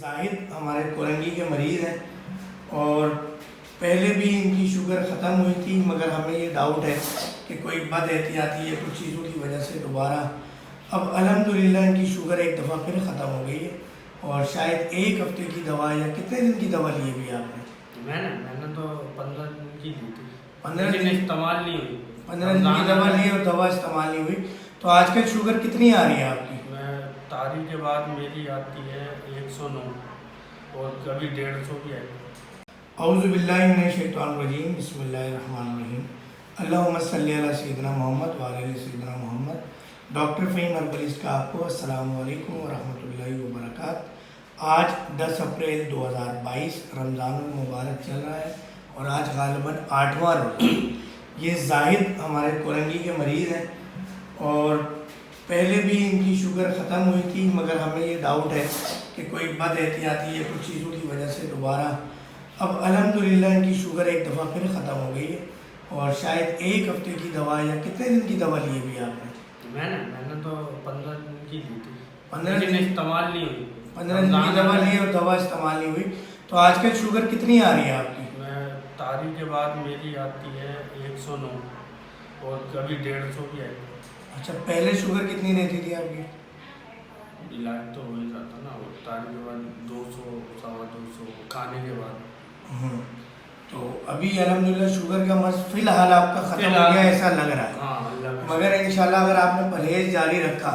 زاہد ہمارے کورنگی کے مریض ہیں اور پہلے بھی ان کی شوگر ختم ہوئی تھی، مگر ہمیں یہ ڈاؤٹ ہے کہ کوئی بد احتیاطی یا کچھ چیزوں کی وجہ سے دوبارہ اب الحمدللہ ان کی شوگر ایک دفعہ پھر ختم ہو گئی ہے، اور شاید ایک ہفتے کی دوا یا کتنے دن کی دوا لی بھی آپ نے؟ میں نے تو 15 دن کی لی تھی، 15 دن استعمال نہیں ہوئی، 15 دن کی دوا لی اور دوا استعمال نہیں ہوئی. تو آج کل شوگر کتنی آ رہی ہے آپ کی؟ میں تاریخ کے بعد میری آتی ہے 109 اور کبھی 150 بھی ہے. اعوذ باللہ من الشیطان الرجیم، بسم اللہ الرحمن الرحیم. اللہم صلی علی سیدنا محمد وعلی سیدنا محمد. ڈاکٹر فہیم ہربلسٹ کا آپ کو السلام علیکم ورحمۃ اللہ وبرکاتہ. آج 10 اپریل 2022 رمضان المبارک چل رہا ہے اور آج غالباً 8واں روزہ. یہ زاہد ہمارے کورنگی کے مریض ہیں اور پہلے بھی ان کی شوگر ختم ہوئی تھی، مگر ہمیں یہ ڈاؤٹ ہے کہ کوئی بد احتیاطی یا کچھ چیزوں کی وجہ سے دوبارہ اب الحمدللہ ان کی شوگر ایک دفعہ پھر ختم ہو گئی ہے، اور شاید ایک ہفتے کی دوا یا کتنے دن کی دوا لی بھی آپ نے؟ میں نے تو 15 دن کی لی تھی، 15 دن استعمال نہیں ہوئی. 15 دن کی دوا لی اور دوا استعمال نہیں ہوئی. تو آج کل شوگر کتنی آ رہی ہے آپ کی؟ میں تاریخ کے بعد میری آتی ہے 109 اور کبھی 150 بھی ہے. اچھا، پہلے شوگر کتنی رہتی تھی آپ کی؟ علاج تو ہو ہی جاتا نا، اور تاریخ کے بعد 200 250 کھانے کے بعد. تو ابھی الحمدللہ شوگر کا مرض فی الحال آپ کا ختم ہو گیا ایسا لگ رہا ہے. ہاں اللہ کا مگر انشاءاللہ اگر آپ نے پرہیز جاری رکھا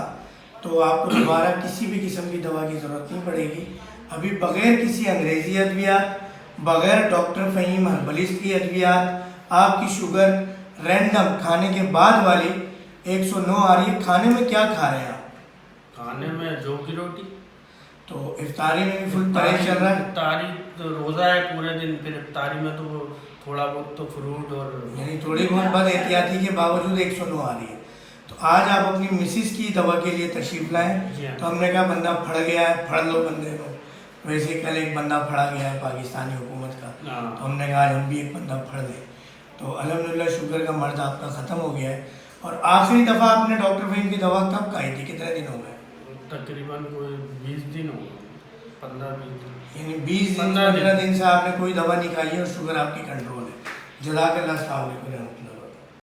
تو آپ کو دوبارہ کسی بھی قسم کی دوا کی ضرورت نہیں پڑے گی. ابھی بغیر کسی انگریزی ادویات، بغیر ڈاکٹر فہیم ہربلسٹ کی ادویات، آپ کی شوگر رینڈم کھانے کے بعد والی 109 آ رہی ہے. کھانے میں کیا کھا رہے ہیں آپ؟ کھانے میں جو کی روٹی. تو افطاری میں بھی فل پرہیز چل رہا ہے؟ افطاری تو روزہ ہے پورے دن، پھر افطاری میں تو تھوڑا بہت تو فروٹ اور یعنی تھوڑی بہت بد احتیاطی کے باوجود 109 آ رہی ہے. تو آج آپ اپنی مسز کی دوا کے لیے تشریف لائیں. تو ہم نے کہا بندہ پھڑ گیا ہے، پھڑ لو بندے کو. ویسے کل ایک بندہ پھڑا گیا ہے پاکستانی حکومت کا، تو ہم نے کہا آج ہم بھی ایک بندہ پھڑ لیں. تو الحمدللہ شوگر کا مرض آپ کا ختم ہو گیا ہے. اور آخری دفعہ آپ نے ڈاکٹر فہیم کی دوا کب کھائی تھی؟ کتنے دن ہو گئے؟ تقریباً کوئی 20 دن ہو گئے، 15-20 دن. یعنی 20 دن 15 دن سے آپ نے کوئی دوا نہیں کھائی ہے اور شوگر آپ کی کنٹرول ہے. جزاک اللہ السلام علیکم.